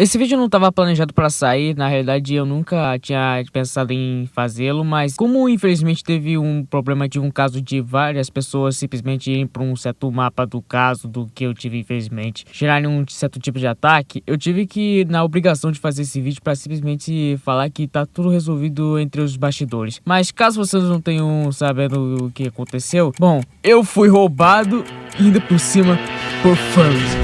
Esse vídeo não estava planejado para sair, na realidade eu nunca tinha pensado em fazê-lo, mas como infelizmente teve um problema de um caso de várias pessoas simplesmente irem para um certo mapa do caso do que eu tive infelizmente, gerarem um certo tipo de ataque, eu tive que na obrigação de fazer esse vídeo para simplesmente falar que tá tudo resolvido entre os bastidores. Mas caso vocês não tenham sabendo o que aconteceu, bom, eu fui roubado e ainda por cima por fãs.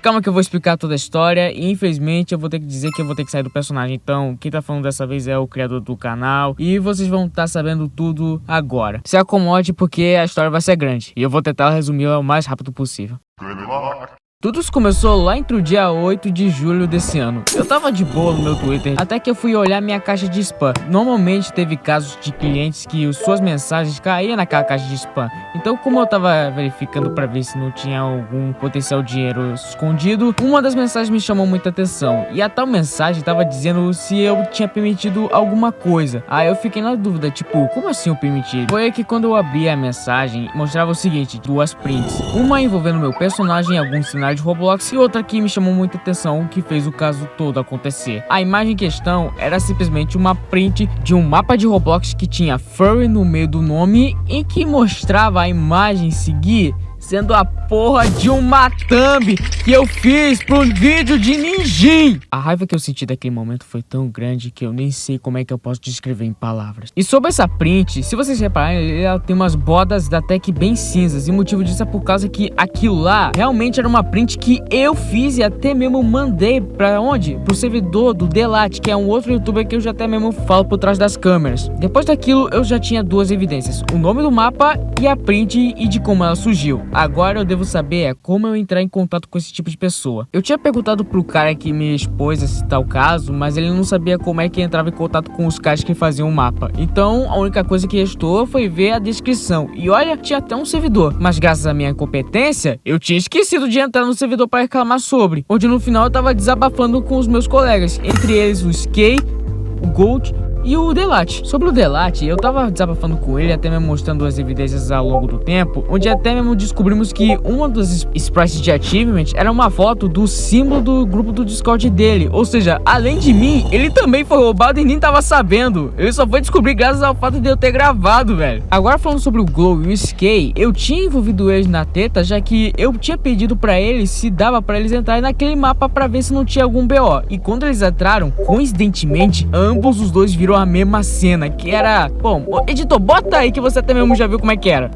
Calma que eu vou explicar toda a história e infelizmente eu vou ter que dizer que eu vou ter que sair do personagem. Então quem tá falando dessa vez é o criador do canal e vocês vão estar sabendo tudo agora. Se acomode porque a história vai ser grande e eu vou tentar resumir o mais rápido possível. Tudo começou lá entre o dia 8 de julho desse ano. Eu tava de boa no meu Twitter, até que eu fui olhar minha caixa de spam. Normalmente teve casos de clientes que suas mensagens caíam naquela caixa de spam. Então como eu tava verificando pra ver se não tinha algum potencial dinheiro escondido, uma das mensagens me chamou muita atenção. E a tal mensagem tava dizendo se eu tinha permitido alguma coisa. Aí eu fiquei na dúvida, tipo, como assim eu permiti? Foi aí que quando eu abri a mensagem, mostrava o seguinte, duas prints. Uma envolvendo meu personagem em algum cenário de Roblox e outra que me chamou muita atenção, que fez o caso todo acontecer. A imagem em questão era simplesmente uma print de um mapa de Roblox que tinha Furry no meio do nome e que mostrava a imagem seguir sendo a porra de uma thumb que eu fiz pro vídeo de Ninjin. A raiva que eu senti daquele momento foi tão grande que eu nem sei como é que eu posso descrever em palavras. E sobre essa print, se vocês repararem, ela tem umas bordas até que bem cinzas. E o motivo disso é por causa que aquilo lá realmente era uma print que eu fiz e até mesmo mandei pra onde? Pro servidor do Delat, que é um outro youtuber que eu já até mesmo falo por trás das câmeras. Depois daquilo, eu já tinha duas evidências. O nome do mapa e a print e de como ela surgiu. Agora eu devo saber como eu entrar em contato com esse tipo de pessoa. Eu tinha perguntado pro cara que me expôs esse tal caso, mas ele não sabia como é que entrava em contato com os caras que faziam o mapa. Então a única coisa que restou foi ver a descrição. E olha, tinha até um servidor. Mas graças à minha incompetência, eu tinha esquecido de entrar no servidor para reclamar sobre. Onde no final eu tava desabafando com os meus colegas. Entre eles o Skay, o Gold e o Delat. Sobre o Delat, eu tava desabafando com ele, até mesmo mostrando as evidências ao longo do tempo, onde até mesmo descobrimos que uma dos sprites de achievement era uma foto do símbolo do grupo do Discord dele. Ou seja, além de mim, ele também foi roubado e nem tava sabendo. Ele só foi descobrir graças ao fato de eu ter gravado, velho. Agora falando sobre o Glow e o Skay, eu tinha envolvido eles na treta, já que eu tinha pedido pra eles se dava pra eles entrarem naquele mapa pra ver se não tinha algum BO. E quando eles entraram, coincidentemente, ambos os dois viram a mesma cena, que era... Bom, editor, bota aí que você até mesmo já viu como é que era.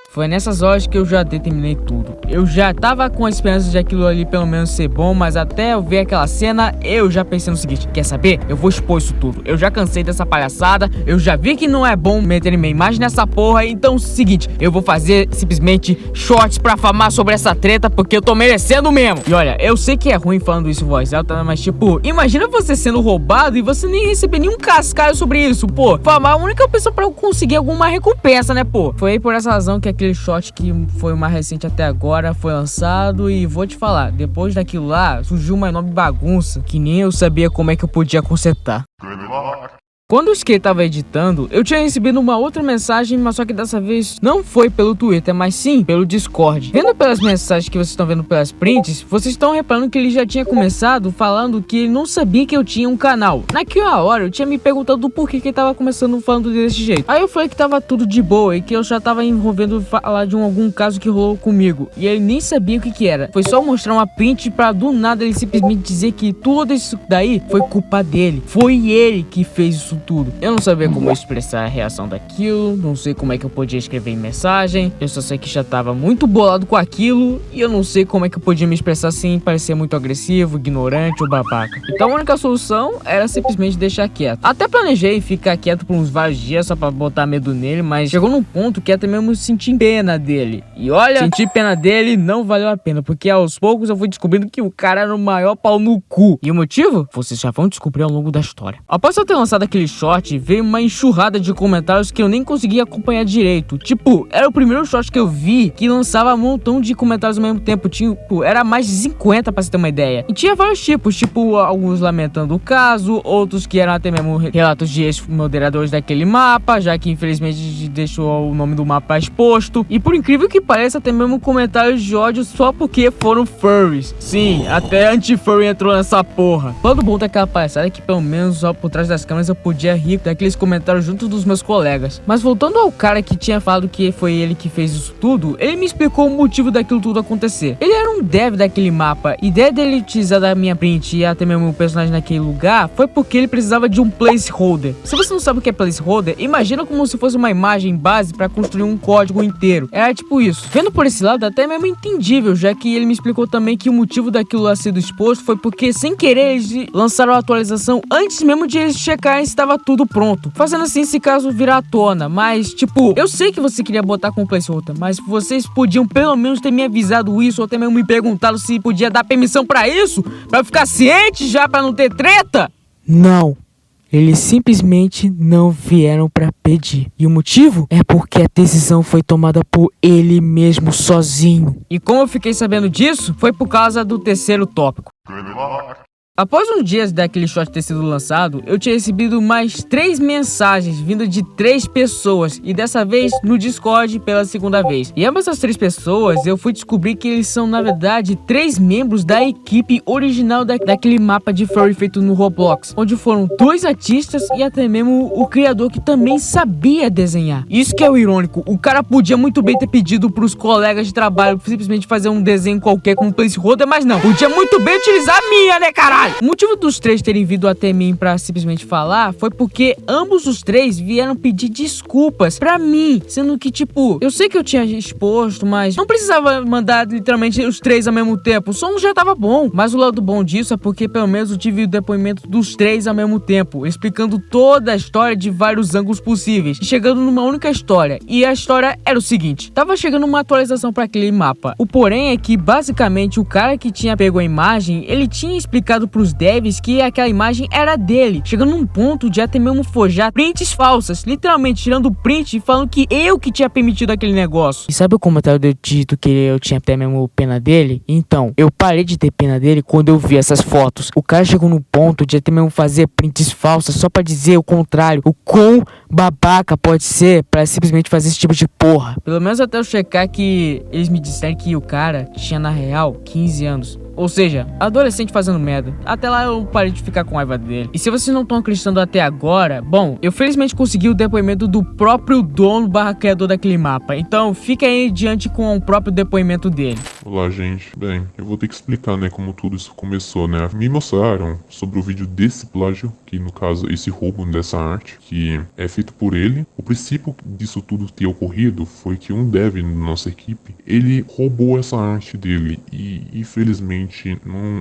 Foi nessas horas que eu já determinei tudo. Eu já tava com a esperança de aquilo ali pelo menos ser bom, mas até eu ver aquela cena, eu já pensei no seguinte, quer saber? Eu vou expor isso tudo. Eu já cansei dessa palhaçada, eu já vi que não é bom meter minha imagem nessa porra, então é o seguinte, eu vou fazer simplesmente shorts pra famar sobre essa treta, porque eu tô merecendo mesmo. E olha, eu sei que é ruim falando isso em voz alta, mas tipo, imagina você sendo roubado e você nem receber nenhum cascaio sobre isso, pô. Famar é a única pessoa pra eu conseguir alguma recompensa, né, pô? Foi aí por essa razão que aquele short que foi o mais recente até agora foi lançado e vou te falar, depois daquilo lá surgiu uma enorme bagunça que nem eu sabia como é que eu podia consertar. Quando o Skate tava editando, eu tinha recebido uma outra mensagem, mas só que dessa vez não foi pelo Twitter, mas sim pelo Discord. Vendo pelas mensagens que vocês estão vendo pelas prints, vocês estão reparando que ele já tinha começado falando que ele não sabia que eu tinha um canal. Naquela hora, eu tinha me perguntado do porquê que ele tava começando falando desse jeito. Aí eu falei que tava tudo de boa e que eu já tava envolvendo falar de algum caso que rolou comigo. E ele nem sabia o que era. Foi só mostrar uma print pra do nada ele simplesmente dizer que tudo isso daí foi culpa dele. Foi ele que fez isso tudo. Eu não sabia como expressar a reação daquilo, não sei como é que eu podia escrever em mensagem, eu só sei que já tava muito bolado com aquilo e eu não sei como é que eu podia me expressar sem parecer muito agressivo, ignorante ou babaca. Então a única solução era simplesmente deixar quieto. Até planejei ficar quieto por uns vários dias só pra botar medo nele, mas chegou num ponto que até mesmo senti pena dele. E olha, sentir pena dele não valeu a pena, porque aos poucos eu fui descobrindo que o cara era o maior pau no cu. E o motivo? Vocês já vão descobrir ao longo da história. Após eu ter lançado aquele daquele short, veio uma enxurrada de comentários que eu nem conseguia acompanhar direito. Tipo, era o primeiro short que eu vi que lançava um montão de comentários ao mesmo tempo. Tipo, era mais de 50 pra você ter uma ideia. E tinha vários tipos, tipo, alguns lamentando o caso, outros que eram até mesmo relatos de ex-moderadores daquele mapa, já que infelizmente deixou o nome do mapa exposto. E por incrível que pareça, até mesmo comentários de ódio só porque foram furries. Sim, até anti-furry entrou nessa porra. Todo bom daquela palhaçada é que pelo menos só por trás das câmeras eu podia rir daqueles comentários junto dos meus colegas. Mas voltando ao cara que tinha falado que foi ele que fez isso tudo, ele me explicou o motivo daquilo tudo acontecer. Ele era um dev daquele mapa, e a ideia dele utilizar da minha print e até mesmo o personagem naquele lugar foi porque ele precisava de um placeholder. Se você não sabe o que é placeholder, imagina como se fosse uma imagem base para construir um código inteiro. Era tipo isso. Vendo por esse lado, até mesmo entendível, já que ele me explicou também que o motivo daquilo lá sido exposto foi porque sem querer eles lançaram a atualização antes mesmo de eles checarem se estava tudo pronto, fazendo assim esse caso virar à tona. Mas tipo, eu sei que você queria botar com placeholder, mas vocês podiam pelo menos ter me avisado isso, ou até mesmo me perguntado se podia dar permissão pra isso, pra ficar ciente já, pra não ter treta. Não, eles simplesmente não vieram pra pedir. E o motivo é porque a decisão foi tomada por ele mesmo sozinho. E como eu fiquei sabendo disso, foi por causa do terceiro tópico. Após uns dias daquele short ter sido lançado, eu tinha recebido mais 3 mensagens vindas de 3 pessoas, e dessa vez no Discord pela segunda vez. E ambas as 3 pessoas eu fui descobrir que eles são na verdade 3 membros da equipe original daquele mapa de furry feito no Roblox, onde foram 2 artistas e até mesmo o criador que também sabia desenhar. Isso que é o irônico, o cara podia muito bem ter pedido pros colegas de trabalho simplesmente fazer um desenho qualquer com um placeholder, mas não, podia muito bem utilizar a minha, né, caralho? O motivo dos 3 terem vindo até mim pra simplesmente falar foi porque ambos os 3 vieram pedir desculpas pra mim, sendo que tipo, eu sei que eu tinha exposto, mas não precisava mandar literalmente os 3 ao mesmo tempo, só um já tava bom. Mas o lado bom disso é porque pelo menos eu tive o depoimento dos 3 ao mesmo tempo, explicando toda a história de vários ângulos possíveis e chegando numa única história. E a história era o seguinte: tava chegando uma atualização pra aquele mapa. O porém é que basicamente o cara que tinha pego a imagem, ele tinha explicado pros devs que aquela imagem era dele, chegando num ponto de até mesmo forjar prints falsas, literalmente tirando o print e falando que eu que tinha permitido aquele negócio. E sabe o comentário do dito que eu tinha até mesmo pena dele? Então, eu parei de ter pena dele quando eu vi essas fotos. O cara chegou no ponto de até mesmo fazer prints falsas só pra dizer o contrário, o quão babaca pode ser pra simplesmente fazer esse tipo de porra. Pelo menos até eu checar que eles me disseram que o cara tinha na real 15 anos. Ou seja, adolescente fazendo merda. Até lá eu parei de ficar com raiva dele. E se vocês não estão acreditando até agora, bom, eu felizmente consegui o depoimento do próprio dono / criador daquele mapa. Então fica aí diante com o próprio depoimento dele. Olá, gente. Bem, eu vou ter que explicar, né, como tudo isso começou, né? Me mostraram sobre o vídeo desse plágio, que no caso, esse roubo dessa arte, que é feito por ele. O princípio disso tudo ter ocorrido foi que um dev da nossa equipe, ele roubou essa arte dele e, infelizmente,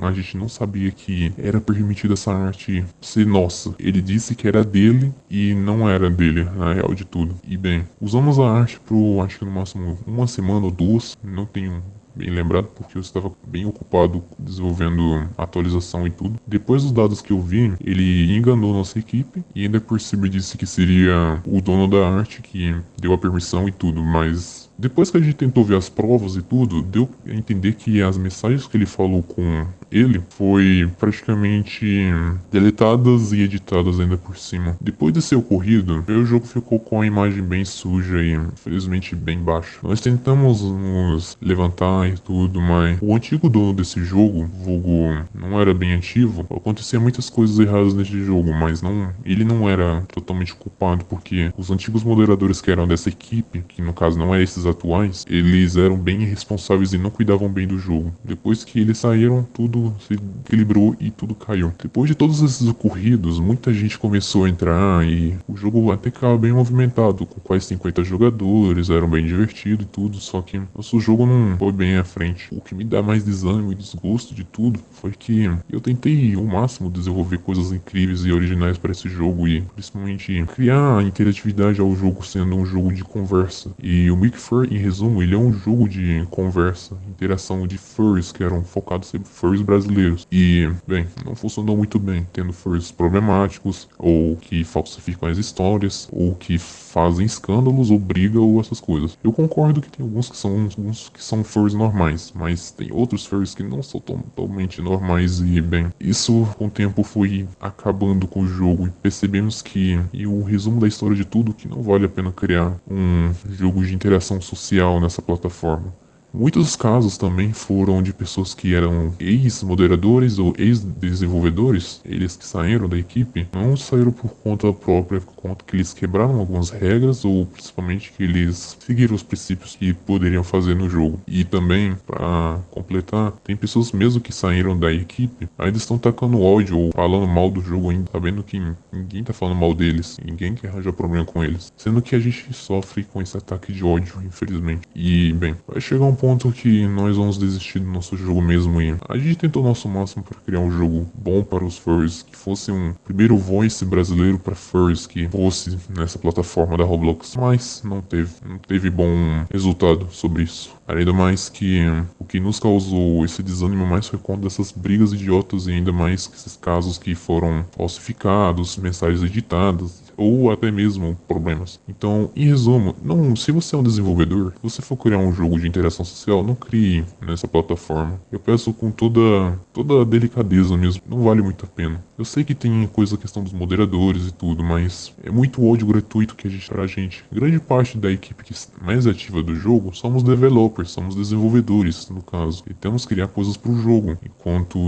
a gente não sabia que era permitido essa arte ser nossa. Ele disse que era dele e não era dele, na real de tudo. E bem, usamos a arte por acho que no máximo 1 semana ou 2, não tenho bem lembrado porque eu estava bem ocupado desenvolvendo atualização e tudo. Depois dos dados que eu vi, ele enganou nossa equipe e ainda por cima disse que seria o dono da arte que deu a permissão e tudo, mas depois que a gente tentou ver as provas e tudo, deu a entender que as mensagens que ele falou com ele foi praticamente deletadas e editadas ainda por cima. Depois de ser ocorrido, o jogo ficou com a imagem bem suja e infelizmente bem baixa. Nós tentamos nos levantar e tudo, mas o antigo dono desse jogo, vulgo, não era bem ativo. Acontecia muitas coisas erradas nesse jogo, mas ele não era totalmente culpado, porque os antigos moderadores que eram dessa equipe, que no caso não é esses atuais, eles eram bem irresponsáveis e não cuidavam bem do jogo. Depois que eles saíram, tudo se equilibrou e tudo caiu. Depois de todos esses ocorridos, muita gente começou a entrar e o jogo até que estava bem movimentado, com quase 50 jogadores, era bem divertido e tudo, só que nosso jogo não foi bem à frente. O que me dá mais desânimo e desgosto de tudo foi que eu tentei ao máximo desenvolver coisas incríveis e originais para esse jogo e principalmente criar interatividade ao jogo sendo um jogo de conversa. E o Make Fur, em resumo, ele é um jogo de conversa, interação de furries que eram focados em furries brasileiros brasileiros. E, bem, não funcionou muito bem, tendo furries problemáticos, ou que falsificam as histórias, ou que fazem escândalos, ou briga, ou essas coisas. Eu concordo que tem alguns que são furries normais, mas tem outros furries que não são totalmente normais e, bem, isso com o tempo foi acabando com o jogo e percebemos que, e o resumo da história de tudo, que não vale a pena criar um jogo de interação social nessa plataforma. Muitos casos também foram de pessoas que eram ex-moderadores ou ex-desenvolvedores, eles que saíram da equipe, não saíram por conta própria, por conta que eles quebraram algumas regras ou principalmente que eles seguiram os princípios que poderiam fazer no jogo. E também, para completar, tem pessoas mesmo que saíram da equipe, ainda estão tacando ódio ou falando mal do jogo ainda, sabendo que ninguém tá falando mal deles, ninguém quer arranjar problema com eles, sendo que a gente sofre com esse ataque de ódio, infelizmente. E, bem, vai chegar um ponto que nós vamos desistir do nosso jogo mesmo e a gente tentou o nosso máximo para criar um jogo bom para os furries, que fosse um primeiro voice brasileiro para furries que fosse nessa plataforma da Roblox, mas não teve bom resultado sobre isso. Ainda mais que o que nos causou esse desânimo mais foi conta dessas brigas idiotas e ainda mais que esses casos que foram falsificados, mensagens editadas ou até mesmo problemas. Então, em resumo, se você é um desenvolvedor, se você for criar um jogo de interação social, não crie nessa plataforma. Eu peço com toda a delicadeza mesmo, não vale muito a pena. Eu sei que tem a questão dos moderadores e tudo, mas é muito ódio gratuito que a gente pra gente. Grande parte da equipe mais ativa do jogo somos developers, somos desenvolvedores, no caso, e temos que criar coisas pro jogo. Enquanto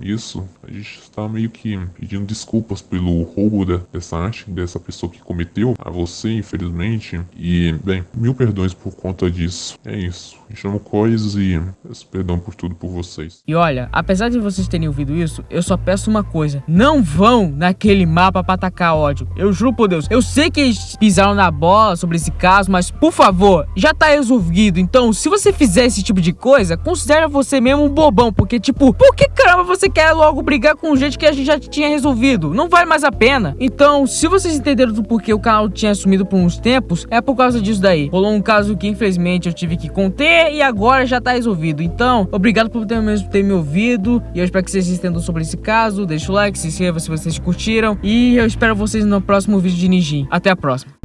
isso, a gente está meio que pedindo desculpas pelo roubo dessa arte, dessa pessoa que cometeu, a você, infelizmente. E, bem, mil perdões por conta disso. É isso. Me chamo Cois e peço perdão por tudo por vocês. E olha, apesar de vocês terem ouvido isso, eu só peço uma coisa: não vão naquele mapa pra atacar ódio. Eu juro por Deus. Eu sei que eles pisaram na bola sobre esse caso, mas por favor, já tá resolvido. Então, se você fizer esse tipo de coisa, considera você mesmo um bobão. Porque, tipo, por que caramba você quer logo brigar com gente que a gente já tinha resolvido? Não vale mais a pena. Então, se vocês entenderam do porquê o canal tinha sumido por uns tempos, é por causa disso daí. Rolou um caso que infelizmente eu tive que conter e agora já tá resolvido. Então, obrigado por ter me ouvido e eu espero que vocês entendam sobre esse caso. Deixa o like, se inscreva se vocês curtiram e eu espero vocês no próximo vídeo de Nijin. Até a próxima.